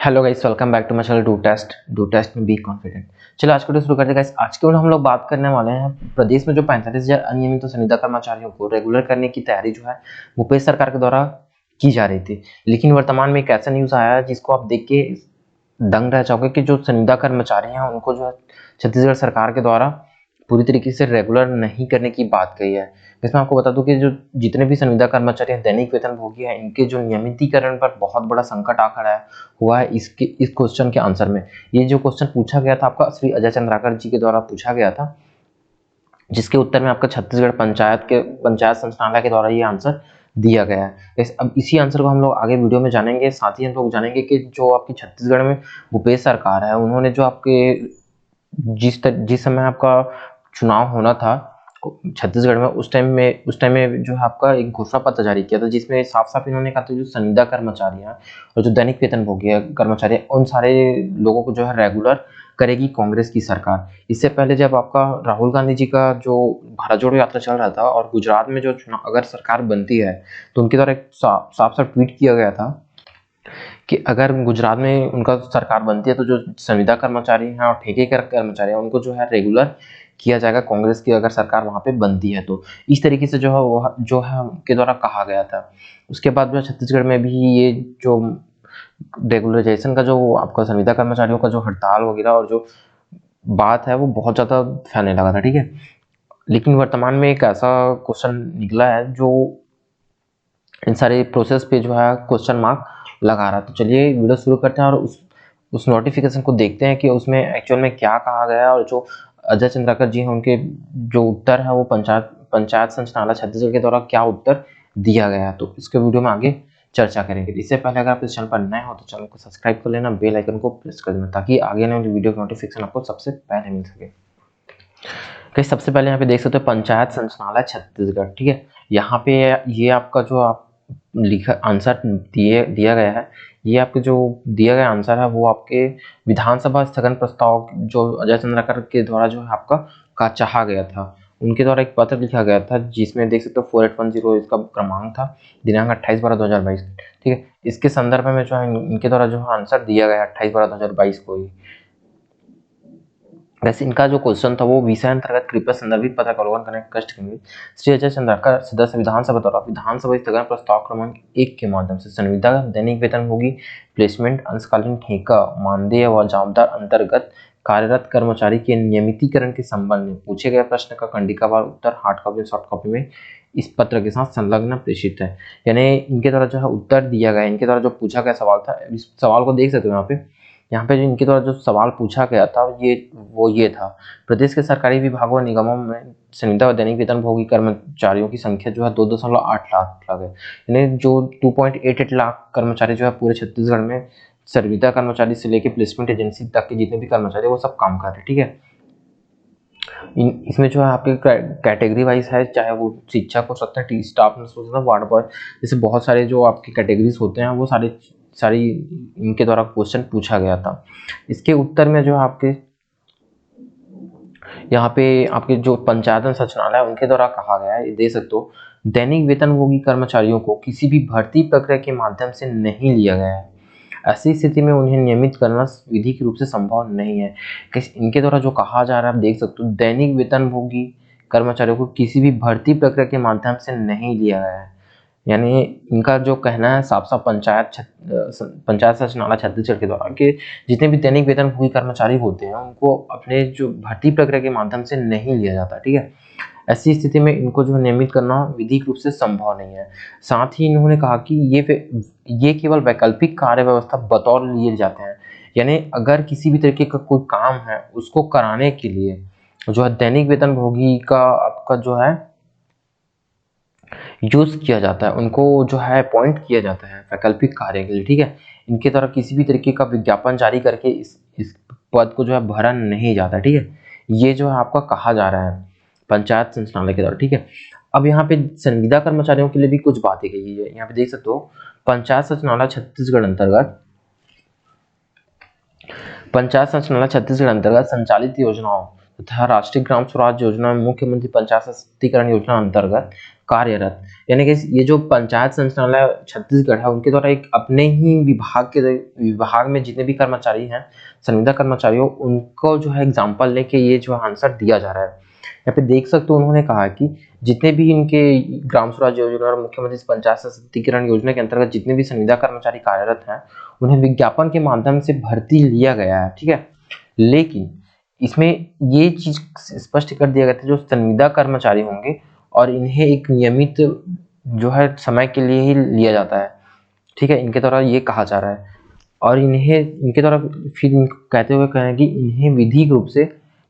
Hello guys, welcome back to my channel do test में be confident. चलो आज का वीडियो शुरू करते हैं गाइस। आज के वीडियो हम लोग बात करने वाले हैं प्रदेश में जो 45,000 अनियमित और संविदा कर्मचारियों को रेगुलर करने की तैयारी जो है भूपेश सरकार के द्वारा की जा रही थी। लेकिन वर्तमान में एक ऐसा न्यूज आया है जिसको आप देख के दंग रह जाओगे कि जो संविदा कर्मचारी हैं उनको जो है छत्तीसगढ़ सरकार के द्वारा पूरी तरीके से रेगुलर नहीं करने की बात कही है। इसमें आपको बता दूं कि जो जितने भी संविदा कर्मचारी हैं, दैनिक वेतनभोगी हैं, इनके जो नियमितीकरण पर बहुत बड़ा संकट आ खड़ा है हुआ है इस क्वेश्चन के आंसर में। ये जो क्वेश्चन पूछा गया था आपका श्री अजय चंद्राकर जी के द्वारा पूछा गया था, जिसके उत्तर में आपका छत्तीसगढ़ पंचायत संचालनालय के द्वारा ये आंसर दिया गया है। अब इसी आंसर को हम लोग आगे वीडियो में जानेंगे। साथ ही हम लोग जानेंगे कि जो आपकी छत्तीसगढ़ में भूपेश सरकार है, उन्होंने जो आपके जिस समय आपका चुनाव होना था छत्तीसगढ़ में, उस टाइम में जो है आपका एक घोषणा पत्र जारी किया था, जिसमें साफ साफ इन्होंने कहा था जो संविदा कर्मचारी हैं और जो दैनिक वेतनभोगी कर्मचारी हैं, उन सारे लोगों को जो है रेगुलर करेगी कांग्रेस की सरकार। इससे पहले जब आपका राहुल गांधी जी का जो भारत जोड़ो यात्रा चल रहा था और गुजरात में जो चुनाव अगर सरकार बनती है तो उनके द्वारा एक साफ ट्वीट किया गया था कि अगर गुजरात में उनका सरकार बनती है तो जो संविदा कर्मचारी हैं और ठेके के कर्मचारी हैं उनको जो है रेगुलर किया जाएगा कांग्रेस की अगर सरकार वहां पे बनती है तो। इस तरीके से जो है उनके द्वारा कहा गया था। उसके बाद जो छत्तीसगढ़ में भी ये जो रेगुलराइजेशन का जो आपका संविदा कर्मचारियों का जो हड़ताल वगैरह और जो बात है वो बहुत ज्यादा फैलने लगा था, ठीक है। लेकिन वर्तमान में एक ऐसा क्वेश्चन निकला है जो इन सारे प्रोसेस पे जो है क्वेश्चन मार्क लगा रहा। तो चलिए वीडियो शुरू करते हैं और उस नोटिफिकेशन को देखते हैं कि उसमें एक्चुअल में क्या कहा गया है और जो अजय चंद्राकर जी हैं उनके जो उत्तर है वो पंचायत संचालनालय छत्तीसगढ़ के द्वारा क्या उत्तर दिया गया है। तो इसके वीडियो में आगे चर्चा करेंगे। इससे पहले अगर आप इस चैनल पर नए हो तो चैनल को सब्सक्राइब कर लेना, बेल आइकन को प्रेस कर देना ताकि आगे आने वाली वीडियो की नोटिफिकेशन आपको सबसे पहले मिल सके। कहीं सबसे पहले यहाँ पे देख सकते हो पंचायत संचालनालय छत्तीसगढ़, ठीक है। यहाँ पे ये आपका जो आप लिखा आंसर दिया गया है, ये आपके जो दिया गया आंसर है वो आपके विधानसभा स्थगन प्रस्ताव जो अजय चंद्राकर के द्वारा जो है आपका का चाहा गया था, उनके द्वारा एक पत्र लिखा गया था जिसमें देख सकते हो 4810 इसका क्रमांक था, दिनांक 28/12/2022, ठीक है। इसके संदर्भ में जो है इनके द्वारा जो आंसर दिया गया 28/12/2022 को ही। वैसे इनका जो क्वेश्चन था वो विषय अंतर्गत कृपया संदर्भित पत्र का अवलोकन करने का कष्ट करेंगे। श्री अजय चंद्राकर सदस्य विधानसभा द्वारा विधानसभा स्थगन प्रस्ताव क्रमांक 1 के माध्यम से संविदा दैनिक वेतनभोगी प्लेसमेंट अंशकालीन ठेका मानदेय व जवाबदार अंतर्गत कार्यरत कर्मचारी के नियमितीकरण के संबंध में पूछे गए प्रश्न का कंडिकावार उत्तर हार्ड कॉपी और सॉफ्ट कॉपी में इस पत्र के साथ संलग्न प्रेषित है। यानी इनके द्वारा जो है उत्तर दिया गया, इनके द्वारा जो पूछा गया सवाल था, इस सवाल को देख सकते हो यहाँ पे जो इनके द्वारा जो सवाल पूछा गया था ये था, प्रदेश के सरकारी विभागों और निगमों में संविदा व दैनिक वेतनभोगी कर्मचारियों की संख्या जो है 2.8 लाख है। यानी जो 2.88 लाख कर्मचारी जो है पूरे छत्तीसगढ़ में संविदा कर्मचारी से लेकर प्लेसमेंट एजेंसी तक के जितने भी कर्मचारी वो सब काम कर रहे हैं, ठीक है। इसमें जो है आपके कैटेगरी वाइज है, चाहे वो शिक्षक हो सकता है, टी स्टाफ नर्स हो सकता है, वार्ड बॉय, जैसे बहुत सारे जो आपके कैटेगरीज होते हैं वो सारी इनके द्वारा क्वेश्चन पूछा गया था। इसके उत्तर में जो आपके यहाँ पे आपके जो पंचायत संचालनालय है उनके द्वारा कहा गया है, दे सकते हो, दैनिक वेतनभोगी कर्मचारियों को किसी भी भर्ती प्रक्रिया के माध्यम से नहीं लिया गया है। ऐसी स्थिति में उन्हें नियमित करना विधिक रूप से संभव नहीं है। इनके द्वारा जो कहा जा रहा है आप देख सकते हो, दैनिक वेतनभोगी कर्मचारियों को किसी भी भर्ती प्रक्रिया के माध्यम से नहीं लिया गया है। यानी इनका जो कहना है साफ साफ पंचायत संचालनालय छत्तीसगढ़ के द्वारा कि जितने भी दैनिक वेतनभोगी कर्मचारी होते हैं उनको अपने जो भर्ती प्रक्रिया के माध्यम से नहीं लिया जाता, ठीक है। ऐसी स्थिति में इनको जो नियमित करना विधिक रूप से संभव नहीं है। साथ ही इन्होंने कहा कि ये केवल वैकल्पिक कार्य व्यवस्था बतौर लिए जाते हैं। यानी अगर किसी भी तरीके का कोई काम है उसको कराने के लिए जो है दैनिक वेतनभोगी का आपका जो है यूज किया जाता है, उनको जो है अपॉइंट किया जाता है वैकल्पिक कार्य के लिए, ठीक है। इनके द्वारा किसी भी तरीके का विज्ञापन जारी करके इस पद को जो है भरा नहीं जाता, ठीक है। ये जो है आपका कहा जा रहा है पंचायत संचालनालय के द्वारा, ठीक है। अब यहाँ पे संविदा कर्मचारियों के लिए भी कुछ बातें कही है, यहाँ पे देख सकते हो, पंचायत संचालनालय छत्तीसगढ़ अंतर्गत संचालित योजनाओं तथा राष्ट्रीय ग्राम स्वराज योजना में मुख्यमंत्री पंचायत सशक्तिकरण योजना अंतर्गत कार्यरत। यानी कि ये जो पंचायत संचालनालय छत्तीसगढ़ है उनके द्वारा एक अपने ही विभाग में जितने भी कर्मचारी हैं, संविदा कर्मचारी हो, उनको जो है एग्जाम्पल लेके ये जो आंसर दिया जा रहा है। यहाँ पे देख सकते हो उन्होंने कहा कि जितने भी इनके ग्राम स्वराज योजना और मुख्यमंत्री पंचायत सशक्तिकरण योजना के अंतर्गत जितने भी संविदा कर्मचारी कार्यरत हैं उन्हें विज्ञापन के माध्यम से भर्ती लिया गया है, ठीक है। लेकिन इसमें ये चीज स्पष्ट कर दिया गया था जो संविदा कर्मचारी होंगे और इन्हें एक नियमित जो है समय के लिए ही लिया जाता है, ठीक है, इनके द्वारा ये कहा जा रहा है। और इन्हें इनके द्वारा फिर कहते हुए कहें कि इन्हें विधिक रूप से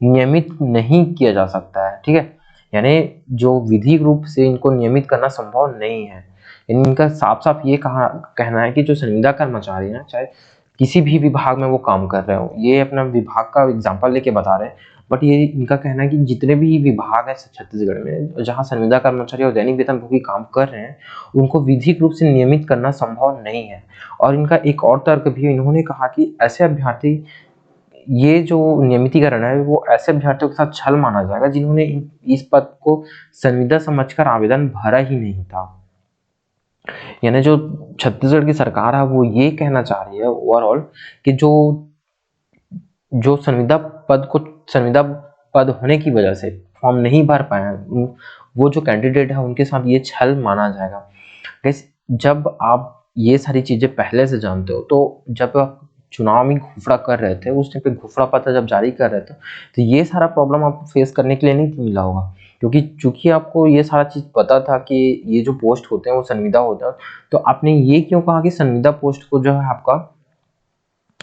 नियमित नहीं किया जा सकता है, ठीक है। यानी जो विधिक रूप से इनको नियमित करना संभव नहीं है। इनका साफ साफ ये कहना है कि जो संविदा कर्मचारी हैं, चाहे किसी भी विभाग में वो काम कर रहे हो, ये अपना विभाग का एग्जाम्पल लेके बता रहे हैं, बट ये इनका कहना है कि जितने भी विभाग है छत्तीसगढ़ में जहाँ संविदा कर्मचारी और दैनिक वेतनभोगी काम कर रहे हैं उनको विधिक रूप से नियमित करना संभव नहीं है। और इनका एक और तर्क भी, इन्होंने कहा कि ऐसे अभ्यर्थी, ये जो नियमितीकरण है वो ऐसे अभ्यर्थियों के साथ छल माना जाएगा जिन्होंने इस पद को संविदा समझकर आवेदन भरा ही नहीं था। यानी जो छत्तीसगढ़ की सरकार है वो ये कहना चाह रही है ओवरऑल कि जो संविदा पद होने की वजह से फॉर्म नहीं भर पाए हैं वो जो कैंडिडेट है उनके साथ ये छल माना जाएगा। जब आप ये सारी चीजें पहले से जानते हो, तो जब आप चुनाव में घोषणा कर रहे थे उस टाइम पे घोषणा पत्र जब जारी कर रहे थे तो ये सारा प्रॉब्लम आपको फेस करने के लिए नहीं मिला होगा, क्योंकि चूंकि आपको ये सारा चीज पता था कि ये जो पोस्ट होते हैं वो संविदा होते हैं, तो आपने ये क्यों कहा कि संविदा पोस्ट को जो है आपका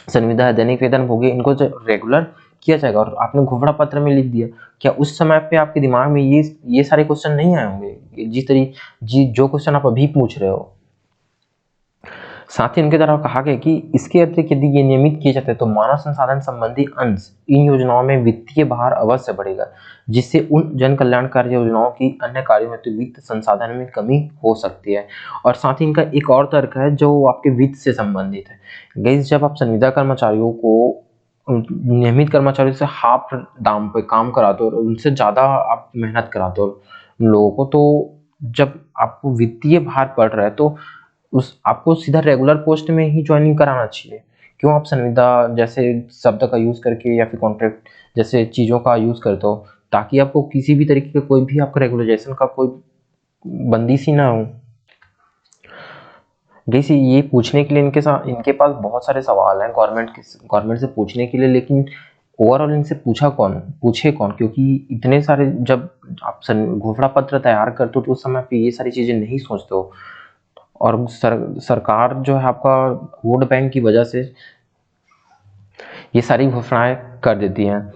संविदा दैनिक वेतनभोगी इनको रेगुलर किया जाएगा, और आपने घोषणा पत्र में लिख दिया। क्या उस समय पे आपके दिमाग में ये सारे क्वेश्चन नहीं आए होंगे जो क्वेश्चन आप अभी पूछ रहे हो। साथ ही उनके द्वारा कहा गया कि इसके अतिरिक्त यदि ये नियमित किए जाते हैं तो मानव संसाधन संबंधी अंश इन योजनाओं में वित्तीय भार अवश्य बढ़ेगा, जिससे उन जन कल्याणकारी योजनाओं की अन्य कार्यों में तो वित्त संसाधन में कमी हो सकती है। और साथ ही इनका एक और तर्क है जो आपके वित्त से संबंधित है। गाइस, जब आप संविदा कर्मचारियों को नियमित कर्मचारियों से हाफ दाम पे काम कराते हो और उनसे ज्यादा आप मेहनत कराते हो उन लोगों को, तो जब आपको वित्तीय भार पड़ रहा है तो आपको सीधा रेगुलर पोस्ट में ही ज्वाइनिंग कराना चाहिए। क्यों आप संविदा जैसे शब्द का यूज करके या फिर कॉन्ट्रैक्ट जैसे चीजों का यूज करते हो, ताकि आपको किसी भी तरीके का कोई भी आपका रेगुलराइजेशन का कोई बंदिश ही ना हो। जैसे ये पूछने के लिए इनके पास बहुत सारे सवाल हैं गवर्नमेंट से पूछने के लिए, लेकिन ओवरऑल इनसे पूछे कौन, क्योंकि इतने सारे जब आप घोषणा पत्र तैयार करते हो तो उस समय पे ये सारी चीजें नहीं सोचते हो, और सरकार जो है आपका वोट बैंक की वजह से ये सारी घोषणाएं कर देती हैं।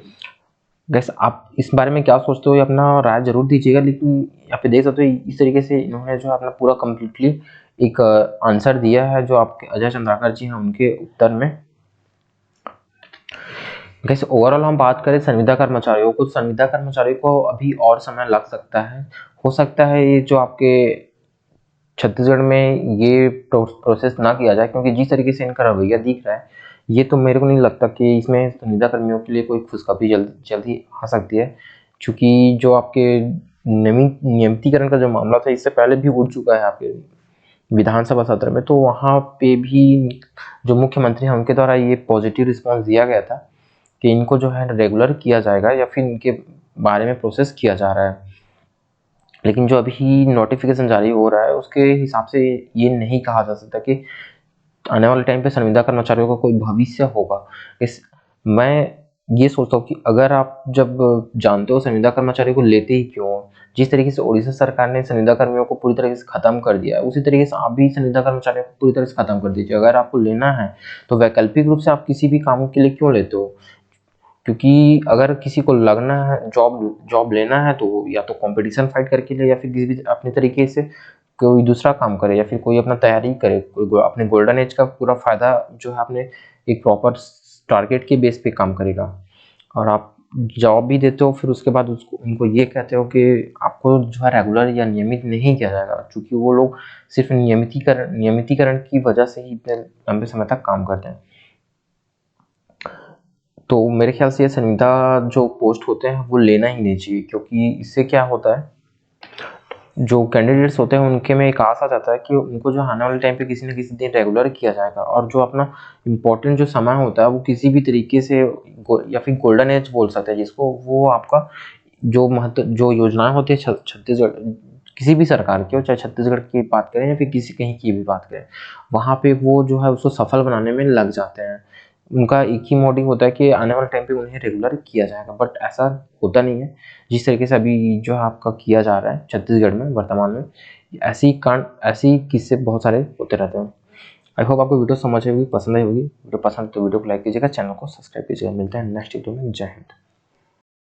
गैस, आप इस बारे में क्या सोचते हो, ये अपना राय जरूर दीजिएगा। लेकिन यहाँ पे देख सकते हो इस तरीके से इन्होंने जो अपना पूरा कम्प्लीटली एक आंसर दिया है जो आपके अजय चंद्राकर जी हैं उनके उत्तर में। गैस, ओवरऑल हम बात करें संविदा कर्मचारियों को अभी और समय लग सकता है। हो सकता है ये जो आपके छत्तीसगढ़ में ये प्रोसेस ना किया जाए, क्योंकि जिस तरीके से इनका रवैया दिख रहा है ये तो मेरे को नहीं लगता कि इसमें संविदा कर्मियों के लिए कोई खुशखबरी जल्द ही आ सकती है, क्योंकि जो आपके नियमितीकरण का जो मामला था इससे पहले भी उठ चुका है आपके विधानसभा सत्र में, तो वहाँ पे भी जो मुख्यमंत्री हैं उनके द्वारा ये पॉजिटिव रिस्पॉन्स दिया गया था कि इनको जो है रेगुलर किया जाएगा या फिर इनके बारे में प्रोसेस किया जा रहा है। लेकिन जो अभी नोटिफिकेशन जारी हो रहा है उसके हिसाब से ये नहीं कहा जा सकता कि आने वाले टाइम पे संविदा कर्मचारियों का कोई भविष्य होगा। मैं ये सोचता हूँ कि अगर आप जब जानते हो संविदा कर्मचारियों को लेते ही क्यों, जिस तरीके से ओडिशा सरकार ने संविदा कर्मियों को पूरी तरीके से खत्म कर दिया है उसी तरीके से आप भी संविदा कर्मचारियों को पूरी तरह से खत्म कर दीजिए। अगर आपको लेना है तो वैकल्पिक रूप से आप किसी भी काम के लिए क्यों लेते हो, क्योंकि अगर किसी को लगना है जॉब लेना है तो या तो कंपटीशन फाइट करके ले या फिर किसी भी अपने तरीके से कोई दूसरा काम करे या फिर कोई अपना तैयारी करे, कोई अपने गोल्डन एज का पूरा फायदा जो है अपने एक प्रॉपर टारगेट के बेस पे काम करेगा। और आप जॉब भी देते हो फिर उसके बाद उनको ये कहते हो कि आपको जो है रेगुलर या नियमित नहीं किया जाएगा, क्योंकि वो लोग सिर्फ नियमितीकरण की वजह से ही इतने लंबे समय तक काम करते हैं। तो मेरे ख्याल से ये संविदा जो पोस्ट होते हैं वो लेना ही नहीं चाहिए, क्योंकि इससे क्या होता है, जो कैंडिडेट्स होते हैं उनके में एक आस आ जाता है कि उनको जो आने वाले टाइम पे किसी न किसी दिन रेगुलर किया जाएगा, और जो अपना इम्पोर्टेंट जो समय होता है वो किसी भी तरीके से या फिर गोल्डन एज बोल सकते हैं जिसको, वो आपका जो महत्व जो योजनाएं होती है छत्तीसगढ़ किसी भी सरकार की हो, चाहे छत्तीसगढ़ की बात करें या फिर किसी कहीं की भी बात करें, वहाँ पे वो जो है उसको सफल बनाने में लग जाते हैं। उनका एक ही मोटिव होता है कि आने वाले टाइम पे उन्हें रेगुलर किया जाएगा, बट ऐसा होता नहीं है जिस तरीके से अभी जो है आपका किया जा रहा है छत्तीसगढ़ में वर्तमान में। ऐसी किस्से बहुत सारे होते रहते हैं। आई होप आपको वीडियो समझ आई होगी, पसंद आई होगी। वीडियो पसंद तो वीडियो को लाइक कीजिएगा, चैनल को सब्सक्राइब कीजिएगा। मिलते हैं नेक्स्ट वीडियो में। जय हिंद।